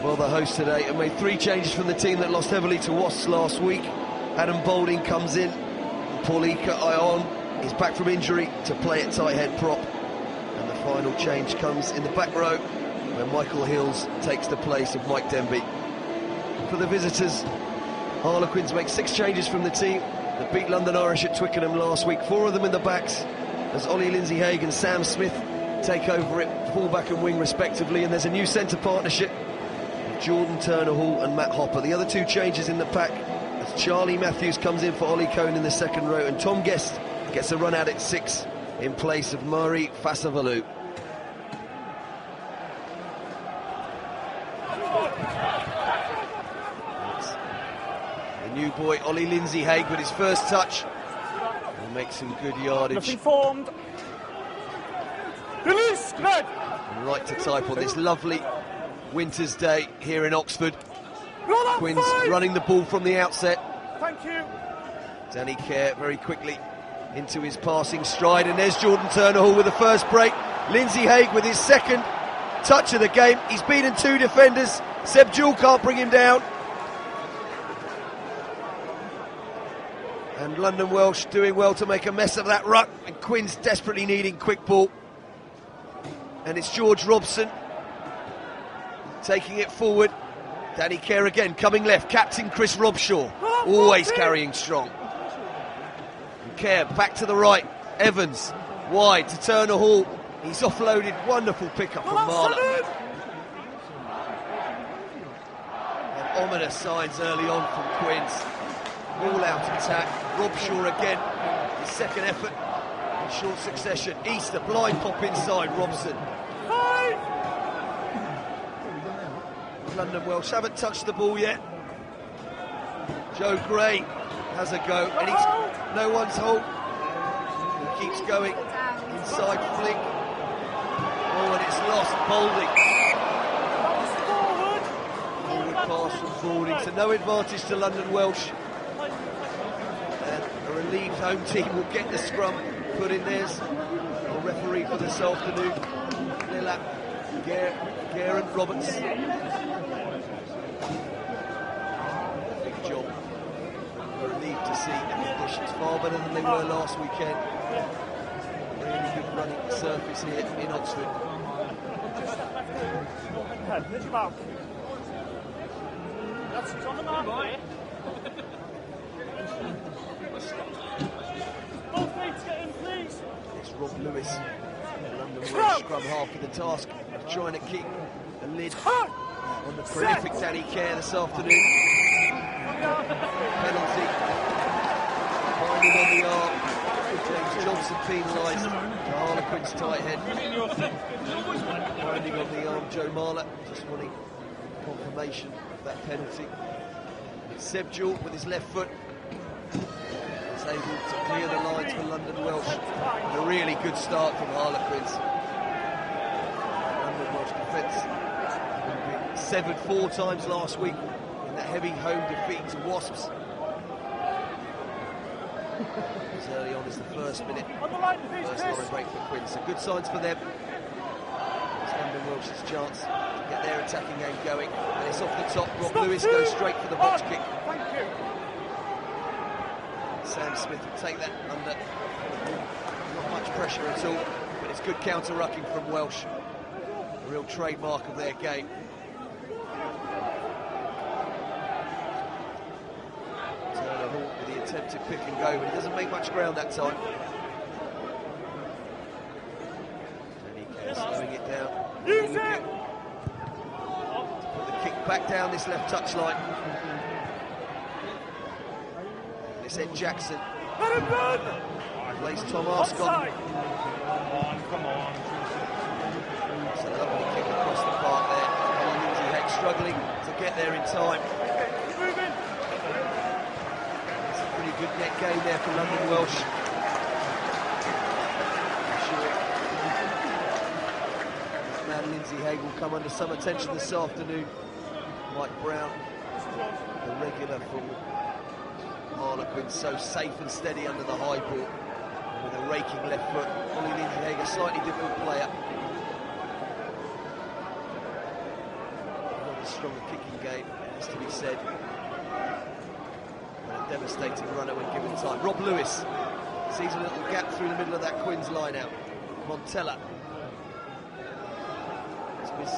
Well, the host today have made 3 changes from the team that lost heavily to Wasps last week. Adam Boulding comes in. Paulika Ion is back from injury to play at tight head prop. And the final change comes in the back row, where Michael Hills takes the place of Mike Denby. For the visitors, Harlequins make 6 changes from the team that beat London Irish at Twickenham last week. 4 of them in the backs, as Ollie Lindsay-Haig and Sam Smith take over it, full-back and wing respectively. And there's a new centre partnership with Jordan Turner-Hall and Matt Hopper. The other 2 changes in the pack, as Charlie Matthews comes in for Ollie Cohn in the second row, and Tom Guest gets a run out at 6 in place of Murray Fasavalu. The new boy, Ollie Lindsay-Haig, with his first touch. He'll make some good yardage. Nothing formed. Release, red. Right to type on this lovely winter's day here in Oxford. Quins running the ball from the outset. Thank you. Danny Kerr very quickly into his passing stride, and there's Jordan Turner-Hall with the first break. Lindsay-Haig with his second touch of the game. He's beaten 2 defenders. Seb Jewell can't bring him down. And London Welsh doing well to make a mess of that ruck, and Quins desperately needing quick ball. And it's George Robson taking it forward. Danny Kerr again coming left. Captain Chris Robshaw always carrying strong. And Kerr back to the right. Evans wide to Turner-Hall. He's offloaded. Wonderful pickup from Marler. And ominous signs early on from Quins. All out attack. Robshaw again. His second effort in short succession. Easter blind pop inside Robson. London Welsh haven't touched the ball yet. Joe Gray has a go, and he's no one's hold. He keeps going inside flick. Oh, and it's lost. Boulding. Forward pass from Boulding, so no advantage to London Welsh. And a relieved home team will get the scrum put in theirs. A referee for this afternoon, Lillap, Geraint Roberts. Big job. We're relieved to see the conditions far better than they were last weekend. Really good running surface here in Oxford. That's on the mark. Both feet get in, please. It's Rob Lewis. London Welsh scrum half of the task of trying to keep the lid on the prolific Danny Kerr this afternoon. Penalty. Finding on the arm. James Johnson penalised. The Harlequins tight head. Finding on the arm, Joe Marler. Just wanting confirmation of that penalty. It's Seb Jewell with his left foot. Is able to clear the lines for London Welsh. And a really good start from Harlequins. London Welsh defence severed 4 times last week in that heavy home defeat to Wasps. As early on as the first minute, first line break for Quins. So good signs for them. It's London Welsh's chance to get their attacking game going. And it's off the top. Rob Lewis goes straight for the box kick. Thank you. Sam Smith will take that under not much pressure at all, but it's good counter-rucking from Welsh. A real trademark of their game. Turner-Hall with the attempted pick and go, but he doesn't make much ground that time. Danny Kerr slowing it down. Use it! Put the kick back down this left touchline. It's Ed Jackson. Let him run! Plays Tom Arscott. Come on. It's a lovely kick across the park there. Ollie Lindsay-Haig struggling to get there in time. Keep moving. It's a pretty good net game there for London Welsh. This man Lindsay-Haig will come under some attention this afternoon. Mike Brown, the regular for Harlequins, so safe and steady under the high ball with a raking left foot. Ollie Lindsay-Haig, a slightly different player. stronger kicking game, has to be said. And a devastating runner when given time. Rob Lewis sees a little gap through the middle of that Quins line-out. Montella. His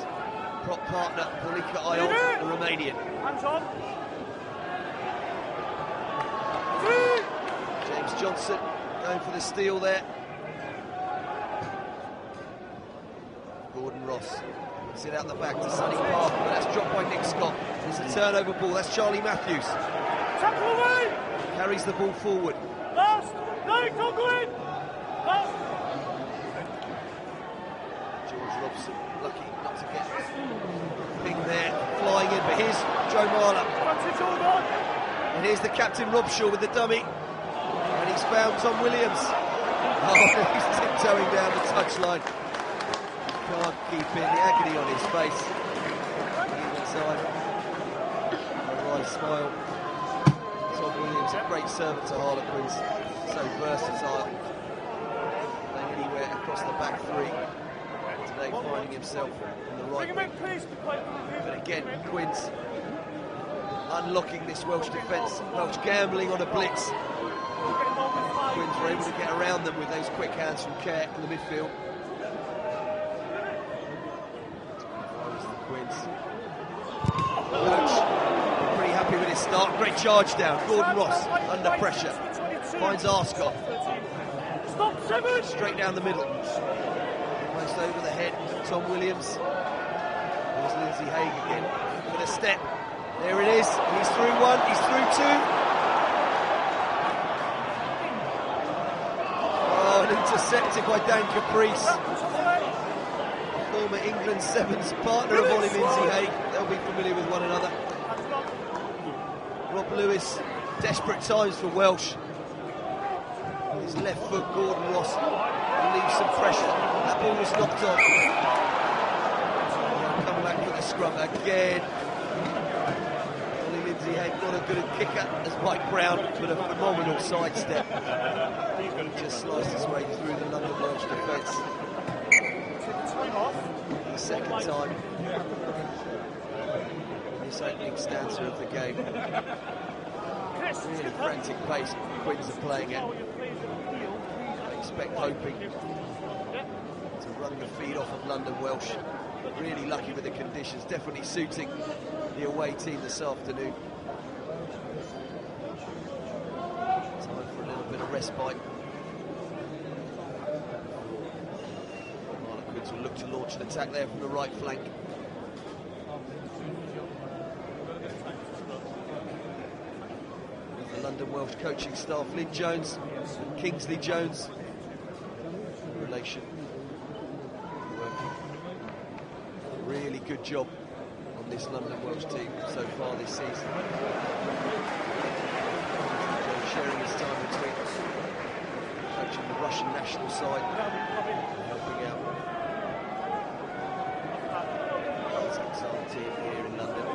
prop partner, Polika Ion, the Romanian. Hands on. James Johnson going for the steal there. Gordon Ross puts it out the back to Sonny Parker, but that's dropped by Nick Scott. It's a turnover ball, that's Charlie Matthews. Tackle away. Carries the ball forward. Last. No, don't go in. Last. George Robson, lucky not to get Ping there, flying in, but here's Joe Marler. It's all on. And here's the captain, Robshaw, with the dummy. And he's found Tom Williams. Oh, he's tiptoeing down the touchline. Can't keep in, the agony on his face. Either side. A wry smile. Tom Williams, a great servant to Harlequins. So versatile. Playing anywhere across the back three. Today finding himself on the right wing. But again, Quins unlocking this Welsh defence. Welsh gambling on a blitz. Quins were able to get around them with those quick hands from Kerr in the midfield. Quins. Welsh pretty happy with his start. Great charge down. Gordon Ross under pressure. Finds Arscott. Straight down the middle. Almost over the head of Tom Williams. There's Lindsay Haig again with a step. There it is. He's through one. He's through two. Oh, and intercepted by Dan Caprice. Former England Sevens partner of Ollie Lindsay Haig. They'll be familiar with one another. Rob Lewis, desperate times for Welsh. His left foot, Gordon Ross, relieves some pressure. That ball was knocked on. They'll come back for the scrum again. Ollie Lindsay Haig, not as good a kicker as Mike Brown, but a phenomenal sidestep. He just sliced his way through the London Welsh defence. The second time. This opening stanza of the game. Really frantic pace Quins are playing at. I expect hoping to run the feed off of London Welsh. Really lucky with the conditions, definitely suiting the away team this afternoon. Time for a little bit of respite. Harlequins will look to launch an attack there from the right flank. The London Welsh coaching staff, Lynn Jones and Kingsley Jones. Relation working a really good job on this London Welsh team so far this season. Jones sharing his time between coaching the Russian national side and helping out his exiled team here in London.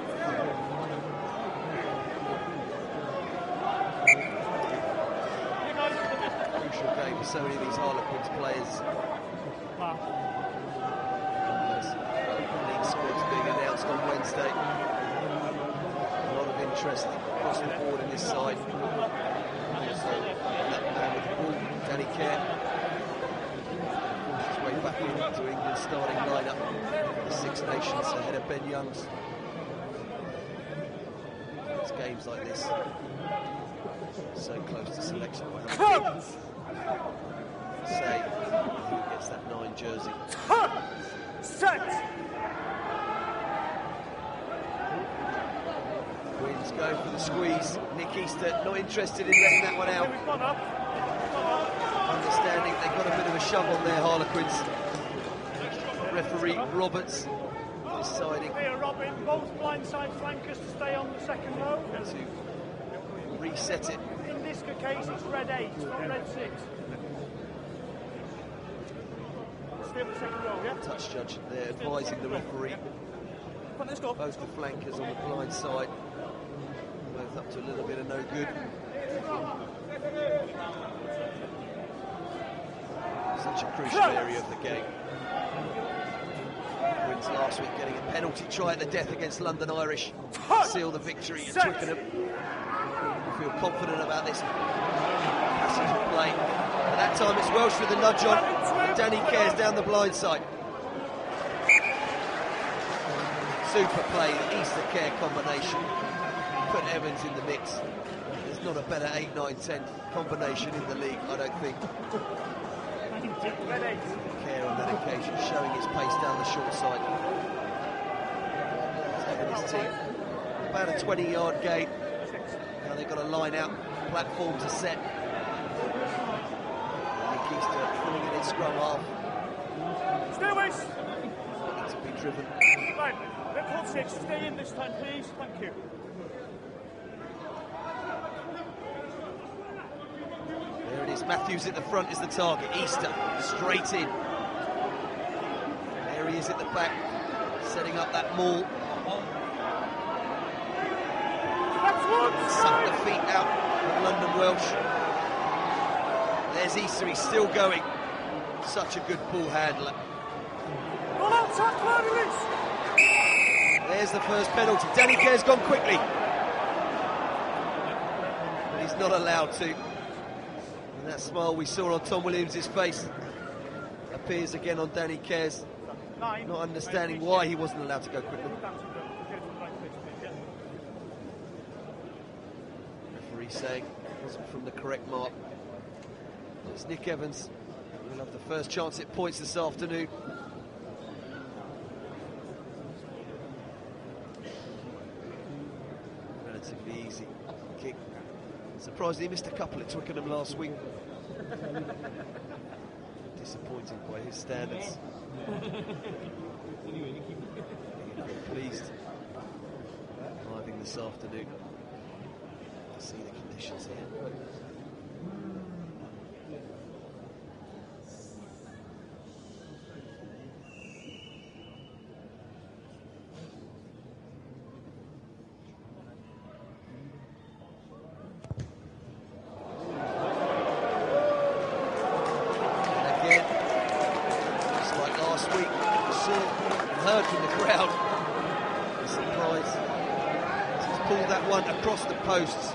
Crucial game for so many of these Harlequins players. League squads being announced on Wednesday. A lot of interest across the board in this side. Also, that man with the ball, Danny Kerr, forced his way back into England's starting lineup. The Six Nations ahead of Ben Youngs. It's games like this. So close to selection. Say who gets that 9 jersey. Set. Quins going for the squeeze. Nick Easter not interested in letting that one out. Understanding they've got a bit of a shove on their Harlequins. Referee Roberts deciding Here, Robin, both blindside flankers to stay on the second row. to reset it. In this case, it's red 8, not red 6. Stay on the second row, yeah? Touch judge there advising the referee. Let's go. Both the flankers on the blind side. Both up to a little bit of no good. Such a crucial area of the game. Quins Since last week, getting a penalty try at the death against London Irish, seal the victory at Twickenham. We feel confident about this passage of play. But that time it's Welsh with the nudge on, and Danny Cares down the blind side. Super play, the Easter Care combination. Put Evans in the mix. There's not a better 8, 9, 10 combination in the league, I don't think. Care on that occasion, showing his pace down the short side. Taking his team about a 20-yard gain. Now they've got a line out, platform to set. Nick Easter filling in his scrum half. Stay away! Needs to be driven. Right, let's hold 6. Stay in this time, please. Thank you. There it is, Matthews at the front is the target. Easter straight in. There he is at the back, setting up that maul. Suck the feet out of London Welsh. There's Easter, he's still going. Such a good ball handler. There's the first penalty. Danny Care's gone quickly. But he's not allowed to. And that smile we saw on Tom Williams' face appears again on Danny Cares, not understanding why he wasn't allowed to go quickly. Referee saying it wasn't from the correct mark. It's Nick Evans. He'll have the first chance at points this afternoon. Relatively easy kick. Surprisingly, he missed a couple at Twickenham last week. Disappointing by his standards. Pleased arriving this afternoon to see the conditions here. Across the posts.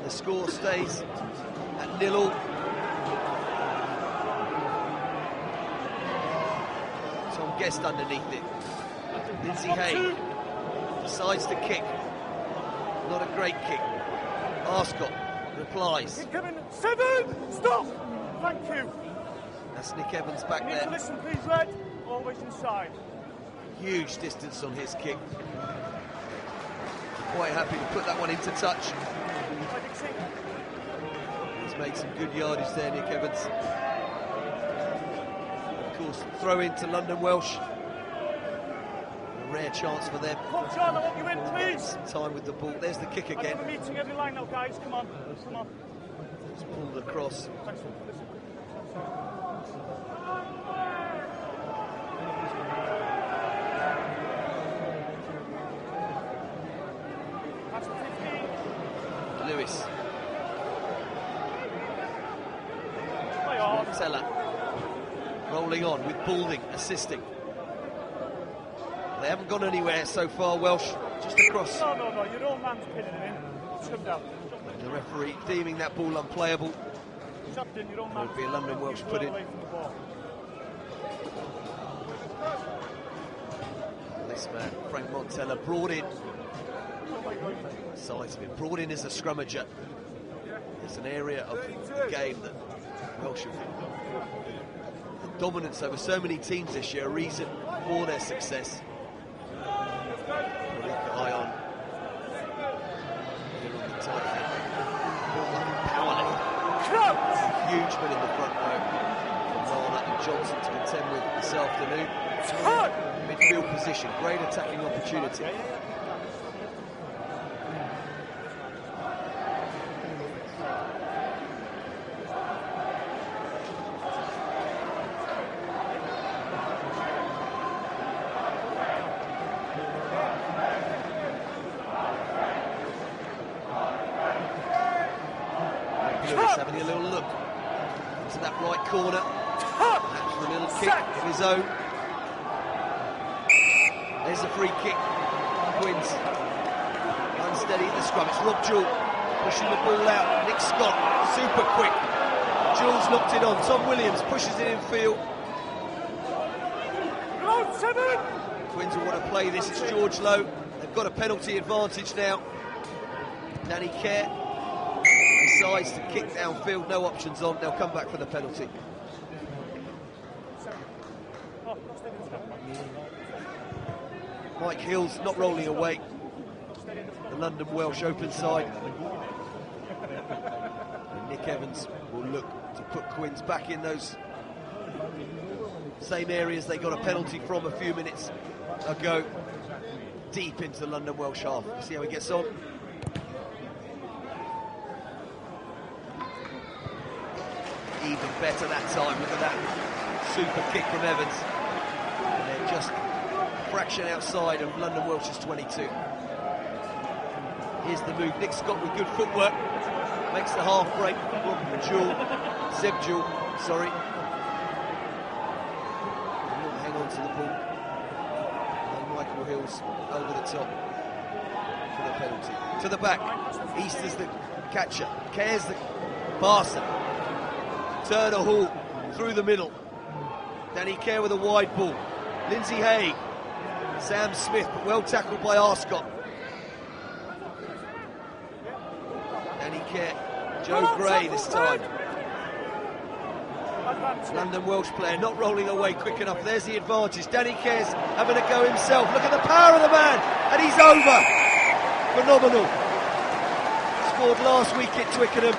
The score stays at 0-0. Tom Guest underneath it. Lindsay Hay decides to kick. Not a great kick. Arscott replies. 7! Stop! Thank you. That's Nick Evans back you need there. To listen, please, Red. Always inside. Huge distance on his kick. Quite happy to put that one into touch. He's made some good yardage there, Nick Evans. Of course, throw into London Welsh. A rare chance for them. Come on, John, I want you in, please. Some time with the ball. There's the kick again. I'm meeting every line now, guys. Come on, come on. It's pulled across. Thanks for listening. Lewis. Teller rolling on with Balding assisting. They haven't gone anywhere so far, Welsh. Just across. No, your own man's pinning it in. Shove down. The referee deeming that ball unplayable. Shoved in, your own man. It would be a London Welsh put in. This man, Frank Montella, brought in. Size of him, brought in as a scrummager. It's an area of the game that Welsh have. The dominance over so many teams this year, a reason for their success. Eye on. Here on the tight head. Power left. Huge men in the front row. From Marner and Johnson to contend with this afternoon. Midfield position, great attacking opportunity. Having a little look into that right corner. That's for a little kick of his own. There's a free kick. Quins unsteady at the scrum. It's Rob Jewell pushing the ball out. Nick Scott, super quick. Jewell's knocked it on. Tom Williams pushes it in field. Quins will want to play this. It's George Lowe. They've got a penalty advantage now. Danny Kerr decides to kick downfield. No options on. They'll come back for the penalty. Mike Hill's not rolling away. The London Welsh open side. And Nick Evans will look to put Quins back in those same areas they got a penalty from a few minutes ago. Deep into the London Welsh half. See how he gets on. Even better that time. Look at that super kick from Evans. And they're just fraction outside of London Welsh's 22. Here's the move. Nick Scott with good footwork makes the half break. Zeb Jewell, sorry. He'll hang on to the ball. And Michael Hill's over the top for the penalty. To the back. Easter's the catcher. Kerr's the passer. Turner Hall through the middle. Danny Kerr with a wide ball. Lindsay Haig. Sam Smith, but well tackled by Arscott. Danny Kerr, Joe Gray this time. London Welsh player not rolling away quick enough. There's the advantage. Danny Kerr's having a go himself. Look at the power of the man, and he's over. Phenomenal. Scored last week at Twickenham,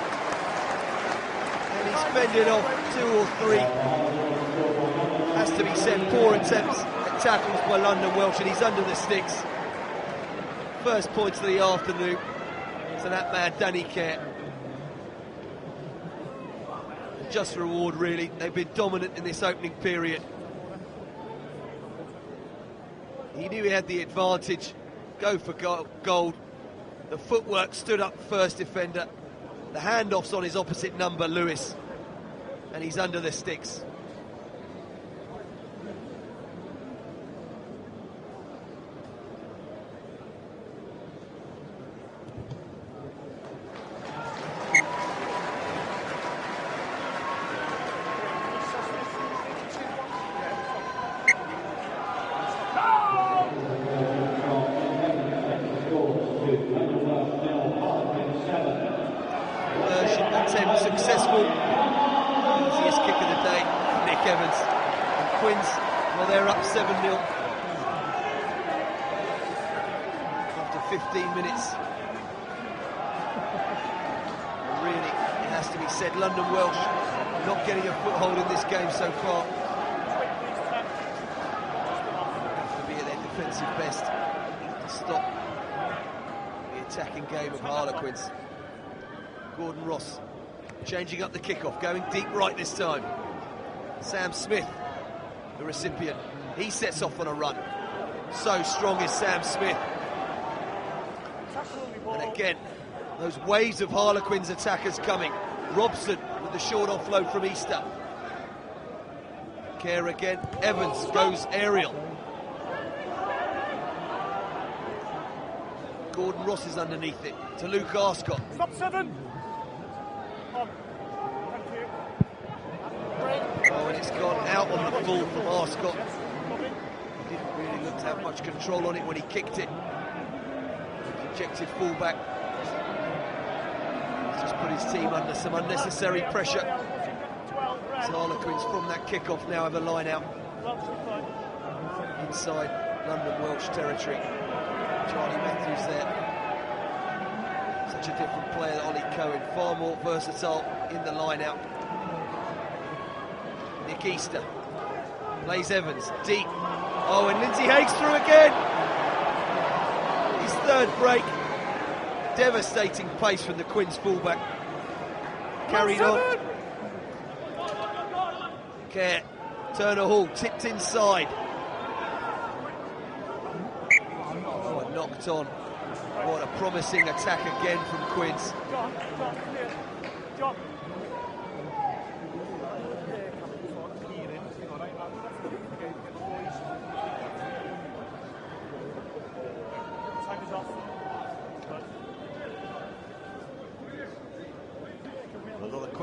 and he's fended off 2 or 3. Has to be said, poor attempts at tackles by London Welsh, and he's under the sticks. First points of the afternoon to that man, Danny Kerr. Just reward, really. They've been dominant in this opening period. He knew he had the advantage. Go for gold. The footwork stood up first defender. The handoff's on his opposite number, Lewis. And he's under the sticks. Successful. Easiest kick of the day, Nick Evans. And Quins, well, they're up 7-0 after 15 minutes. Really, it has to be said, London Welsh not getting a foothold in this game so far. Have to be at their defensive best to stop the attacking game of Harlequins. Gordon Ross changing up the kickoff, going deep right this time. Sam Smith, the recipient. He sets off on a run. So strong is Sam Smith. And again, those waves of Harlequins attackers coming. Robson with the short offload from Easter. Kerr again. Evans goes aerial. Gordon Ross is underneath it to Luke Arscott. Stop 7. Oh, and it's gone out on the full from Arscott. He didn't really look to have much control on it when he kicked it. Projected fullback. He's just put his team under some unnecessary pressure. As Harlequins from that kickoff now have a line out inside London Welsh territory. Charlie Matthews there. Such a different player than Ollie Cohen, far more versatile in the line out. Nick Easter plays Evans deep. Oh, and Lindsay Haig's through again. His third break. Devastating pace from the Quins fullback. Carried on. Kerr, Turner Hall tipped inside. Oh, and knocked on. What a promising attack again from Quins.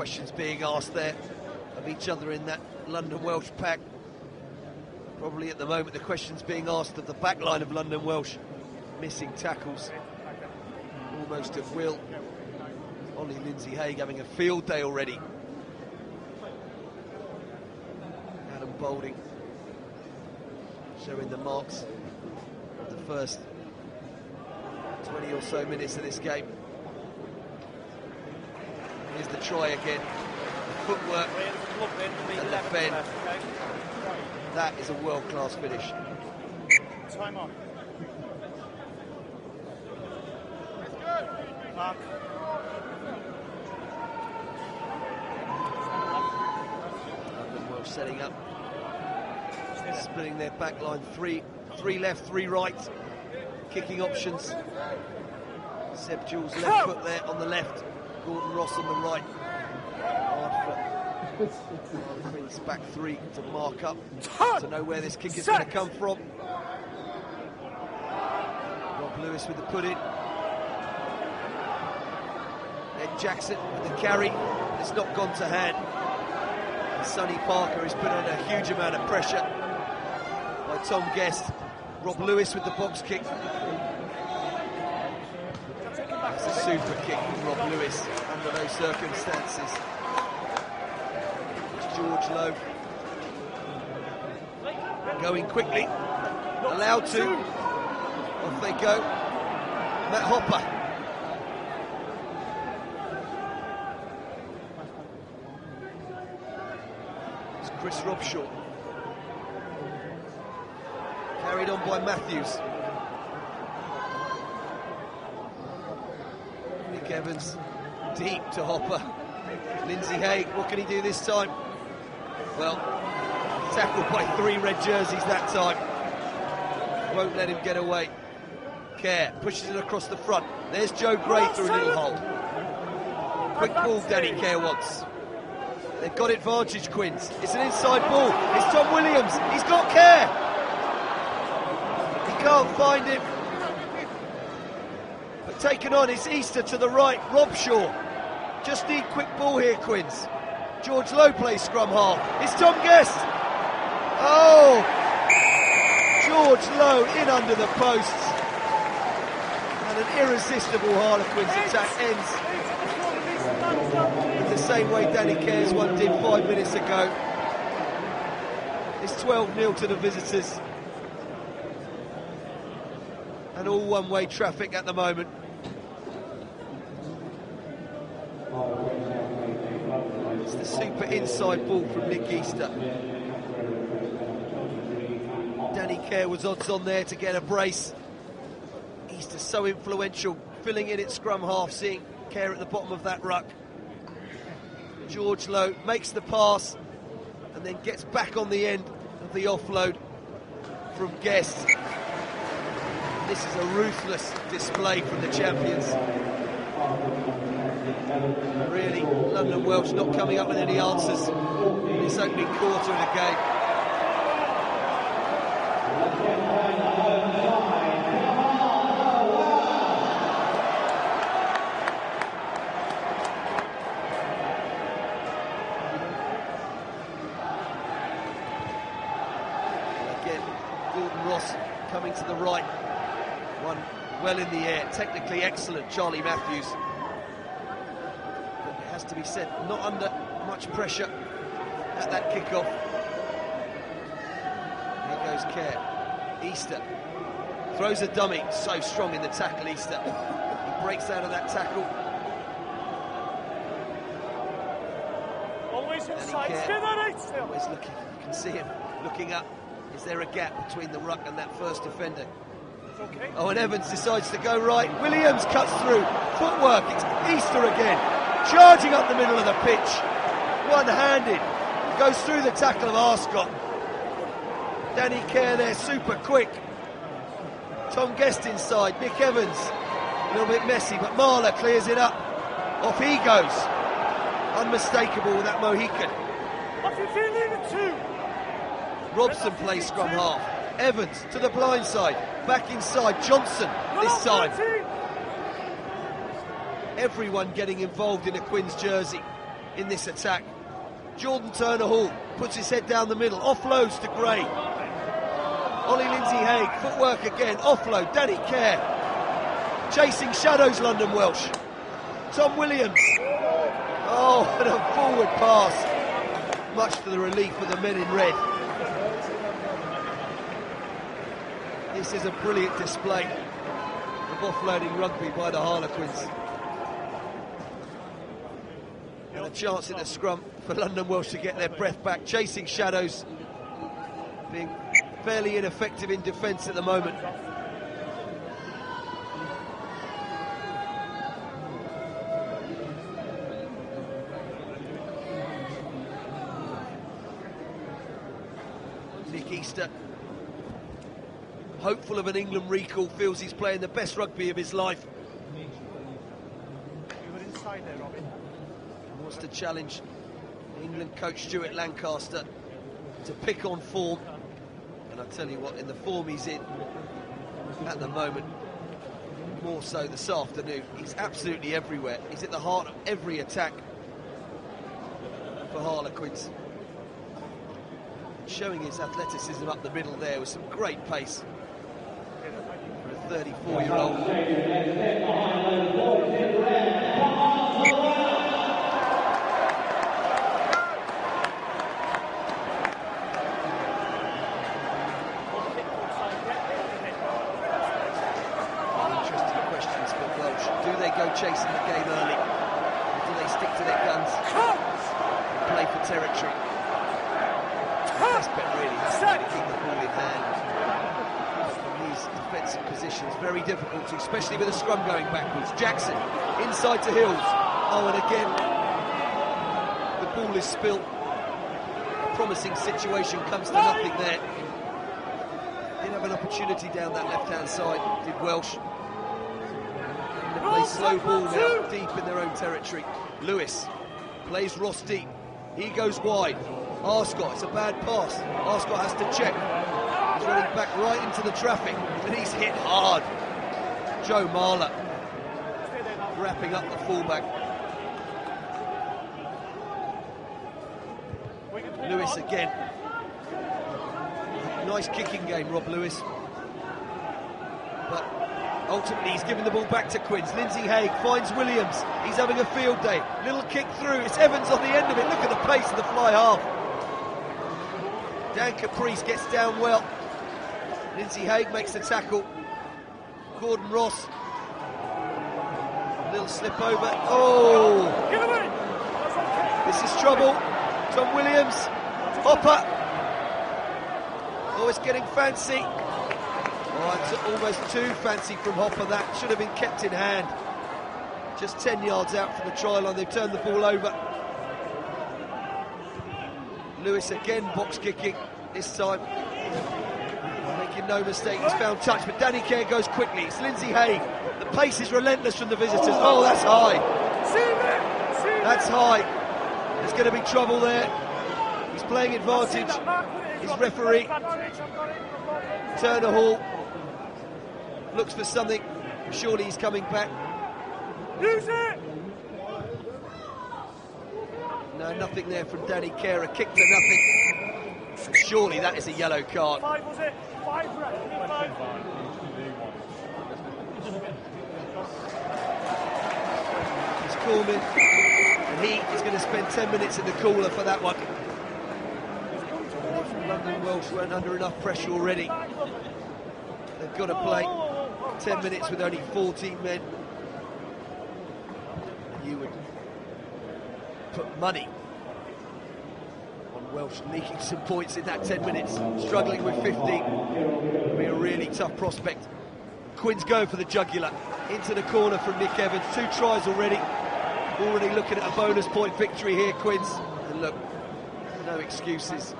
questions being asked there of each other in that London Welsh pack. Probably at the moment the questions being asked of the back line of London Welsh. Missing tackles almost at will. Ollie Lindsay-Haig having a field day already. Adam Boulding showing the marks of the first 20 or so minutes of this game. Here's the try again. The footwork and the bend. That is a world-class finish. Time on. Mark. London Welsh setting up. Splitting their back line. Three left, three right. Kicking options. Seb Jules left foot there on the left. Gordon Ross on the right. Harlequins back three to mark up, to know where this kick is going to come from. Rob Lewis with the put in. Ed Jackson with the carry. It's not gone to hand. And Sonny Parker has put under a huge amount of pressure by Tom Guest. Rob Lewis with the box kick. That's a super kick from Rob Lewis under those circumstances. It's George Lowe going quickly, allowed to. Off they go. Matt Hopper. It's Chris Robshaw. Carried on by Matthews. Nick Evans deep to Hopper. Lindsay-Haig, what can he do this time? Well, tackled by 3 red jerseys that time. Won't let him get away. Kerr pushes it across the front. There's Joe Gray through a little hole. Quick ball Danny Kerr wants. They've got advantage, Quins. It's an inside ball. It's Tom Williams. He's got Kerr. He can't find him. But taken on, it's Easter to the right. Robshaw. Just need quick ball here, Quins. George Lowe plays scrum half. It's Tom Guest. Oh! George Lowe in under the posts. And an irresistible Harlequins attack ends in the same way Danny Kerr's one did 5 minutes ago. It's 12-0 to the visitors. And all one-way traffic at the moment. It's the super inside ball from Nick Easter. Danny Kerr was odds on there to get a brace. Easter's so influential, filling in at scrum half, seeing Kerr at the bottom of that ruck. George Lowe makes the pass and then gets back on the end of the offload from Guest. This is a ruthless display from the champions. Really, London Welsh not coming up with any answers in this opening quarter of the game. Again, Gordon Ross coming to the right. One well in the air, technically excellent, Charlie Matthews. But it has to be said, not under much pressure at that kick-off. Here goes Kerr. Easter throws a dummy, so strong in the tackle, Easter. He breaks out of that tackle. Always inside, stay there, still. Always looking, you can see him looking up. Is there a gap between the ruck and that first defender? Okay. Oh, and Evans decides to go right. Williams cuts through. Footwork, it's Easter again. Charging up the middle of the pitch. One-handed. Goes through the tackle of Arscott. Danny Kerr there, super quick. Tom Guest inside. Nick Evans. A little bit messy, but Marler clears it up. Off he goes. Unmistakable with that Mohican. Off you feeling too. Robson plays scrum half. Evans to the blind side. Back inside. Johnson this time. Everyone getting involved in a Quins jersey. in this attack. Jordan Turner-Hall puts his head down the middle, offloads to Gray. Ollie Lindsay-Haig, footwork again, offload, Danny Kerr. Chasing shadows, London Welsh. Tom Williams. Oh, and a forward pass. Much to the relief of the men in red. This is a brilliant display of offloading rugby by the Harlequins. And a chance in the scrum for London Welsh to get their breath back. Chasing shadows, being fairly ineffective in defence at the moment. Nick Easter, hopeful of an England recall, feels he's playing the best rugby of his life. You were inside there, Robin. Wants to challenge England coach Stuart Lancaster to pick on form. And I tell you what, in the form he's in at the moment, more so this afternoon, he's absolutely everywhere. He's at the heart of every attack for Harlequins. Showing his athleticism up the middle there with some great pace for a 34-year-old. Interesting questions for Welsh. Do they go chasing the game early? Or do they stick to their guns and play for territory? Best bet really has to be to keep the ball in hand. From these defensive positions, very difficult to, especially with a scrum going backwards. Jackson inside to Hills. Oh, and again the ball is spilt. A promising situation comes to nothing there. Did have an opportunity down that left-hand side, did Welsh. They play slow ball now, deep in their own territory. Lewis plays Ross deep. He goes wide. Arscott, it's a bad pass. Arscott has to check. He's running back right into the traffic, and he's hit hard. Joe Marler wrapping up the fullback. Lewis again. Nice kicking game, Rob Lewis. But ultimately he's given the ball back to Quins. Lindsay-Haig finds Williams. He's having a field day. Little kick through. It's Evans on the end of it. Look at the pace of the fly half. Dan Caprice gets down well. Lindsay-Haig makes the tackle. Gordon Ross. Little slip over. Oh! This is trouble. Tom Williams. Hopper. Oh, it's getting fancy. Oh, it's almost too fancy from Hopper. That should have been kept in hand. Just 10 yards out from the try line. They've turned the ball over. Lewis again box kicking, this time making no mistake, he's found touch, but Danny Kerr goes quickly. It's Lindsay-Haig, the pace is relentless from the visitors. Oh, that's high, that's high. There's going to be trouble there. He's playing advantage, his referee Turner-Hall looks for something. Surely he's coming back. Use it. No, nothing there from Danny Kerr, a kick to nothing. Surely that is a yellow card. 5 was it? 5, right? 5. It's Coleman, and he is going to spend 10 minutes in the cooler for that one. London Welsh weren't under enough pressure already. They've got to play 10 minutes with only 14 men. You would put money on Welsh leaking some points in that 10 minutes, struggling with 15. It'll be a really tough prospect. Quinn's going for the jugular, into the corner from Nick Evans. 2 tries already looking at a bonus point victory here, Quins. And look, no excuses.